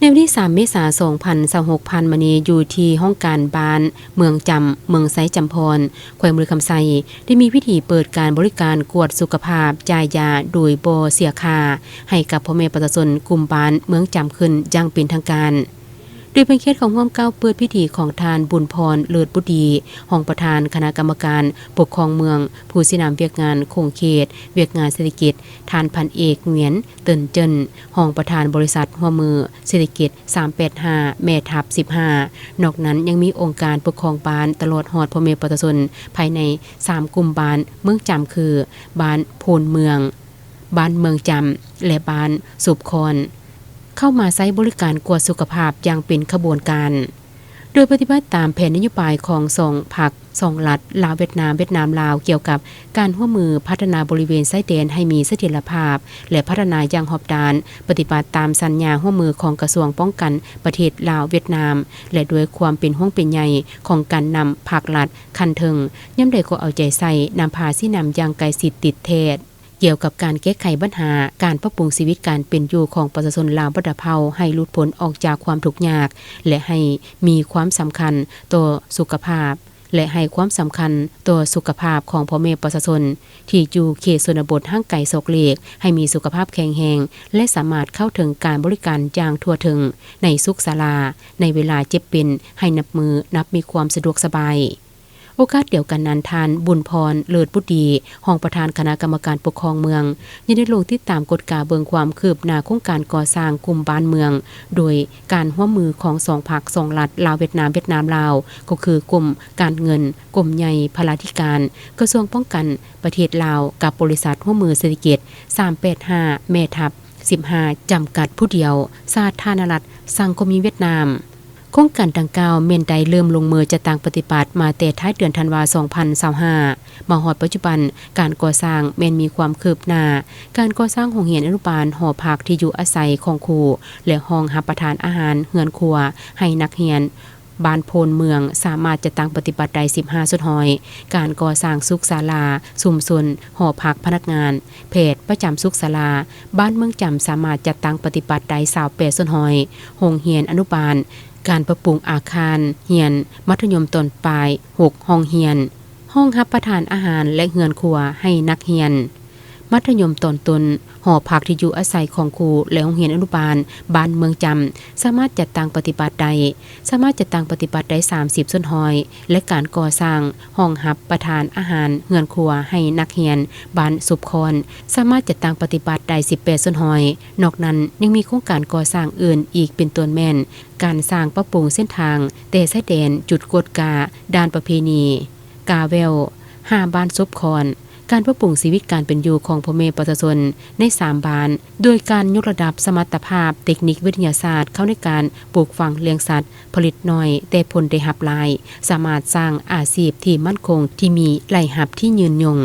ในวันที่3 เมษายน 2026 พันมณีอยู่ที่ห้องการบ้านเมืองจำเมืองไซจำพรแขวงมือคำไซได้มีพิธีเปิดการบริการกวดสุขภาพจ่ายยาโดยบ่เสียค่าให้กับพ่อแม่ประชาชนกลุ่มบ้านเมืองจำขึ้นอย่างเป็นทางการโดยเป็นเคสของร่วมเก้าเปิดพิธีของทานบุญพรเลิศบุดีห้องประธานคณะกรรมการปกครองเมืองผู้สินำเวียกงานคงเขตเวียกงานเศรษฐกิจทานพันเอกเหงียนเตินเจินห้องประธานบริษัทหัวมือเศรษฐกิจ385แม่ทับ15นอกนั้นยังมีองค์การปกครองบ้านตลอดฮอดพ่อแม่ประชาชนภายใน3กลุ่มบ้านเมืองจำคือบ้านโพนเมืองบ้านเมืองจำและบ้านสุบคอนเข้ามาใช้บริการกวดสุขภาพอย่างเป็นขบวนการโดยปฏิบัติตามแผนนโยบายของ2 พรรค 2 รัฐลาวเวียดนามลาวเกี่ยวกับการร่วมมือพัฒนาบริเวณชายแดนให้มีเสถียรภาพและพัฒนาอย่างรอบด้านปฏิบัติตามสัญญาร่วมมือของกระทรวงป้องกันประเทศลาวเวียดนามและด้วยความเป็นห่วงเป็นใยของการนำภาครัฐคันถึงย่ำใดก็เอาใจใส่นำพาสินำอย่างไกลชิดติดเทศเกี่ยวกับการแก้ไขปัญหาการปรับปรุงชีวิตการเป็นอยู่ของประชาชนลาวบัดเภาให้หลุดพ้นออกจากความทุกข์ยากและให้มีความสำคัญต่อสุขภาพและให้ความสำคัญต่อสุขภาพของพ่อแม่ประชาชนที่อยู่เขตชนบทห่างไกลศอกเหล็กให้มีสุขภาพแข็งแรงและสามารถเข้าถึงการบริการอย่างทั่วถึงในสุขศาลาในเวลาเจ็บเป็นให้นับมีความสะดวกสบายโอกาสเดียวกันนั้นทานบุญพรเลิศบุดีห้องประธานคณะกรรมการปกครองเมืองยังได้ลงติดตามกฎกาเบิงความคืบหน้าโครงการก่อสร้างกลุ่มบ้านเมืองโดยการร่วมมือของ2 พรรค 2 รัฐลาวเวียดนามลาวก็คือกลุ่มการเงินกลุ่มใหญ่พลาธิการกระทรวงป้องกันประเทศลาวกับบริษัทร่วมมือเศรษฐกิจ385แม่ทับ15จำกัดผู้เดียวสาธารณรัฐสังคมเวียดนามโครงการดังกล่าวเมนใดเริ่มลงมือจะต่างปฏิบัติมาแต่ท้ายเดือนธันวาคม 2025มาฮอดปัจจุบันการก่อสร้างเมนมีความคืบหน้าการก่อสร้างโรงเรียนอนุบาลหอพักที่อยู่อาศัยของครูและห้องรับประทานอาหารเฮือนครัวให้นักเรียนบ้านโพนเมืองสามารถจะตั้งปฏิบัติได้15สุดหอยการก่อสร้างสุขศาลาชุมชนหอพักพนักงานเพจประจำสุขศาลาบ้านเมืองจำสามารถจะตั้งปฏิบัติได้28สุดหอยโรงเรียนอนุบาลการปรับปรุงอาคารเรียนมัธยมต้นปลาย6ห้องเรียนห้องรับประทานอาหารและเฮือนครัวให้นักเรียนมัธยมต้นหอพักที่อยู่อาศัยของครูและโรงเรียนอนุบาลบ้านเมืองจำสามารถจัดตั้งปฏิบัติได้30ส่วนหอยและการก่อสร้างห้องรับประทานอาหารเฮือนครัวให้นักเรียนบ้านสุบคอนสามารถจัดตั้งปฏิบัติได้18ส่วนหอยนอกนั้นยังมีโครงการก่อสร้างอื่นอีกเป็นต้นแม่นการสร้างปรับปรุงเส้นทางแต่ชายแดนจุดกดกาด้านประเพณีกาเวล5บ้านสุบคอนการปรับปรุงชีวิตการเป็นอยู่ของพ่อแม่ประชาชนใน3บ้านโดยการยกระดับสมรรถภาพเทคนิควิทยาศาสตร์เข้าในการปลูกฝังเลี้ยงสัตว์ผลิตน้อยแต่ผลได้รับหลายสามารถสร้างอาชีพที่มั่นคงที่มีรายรับที่ยืนยง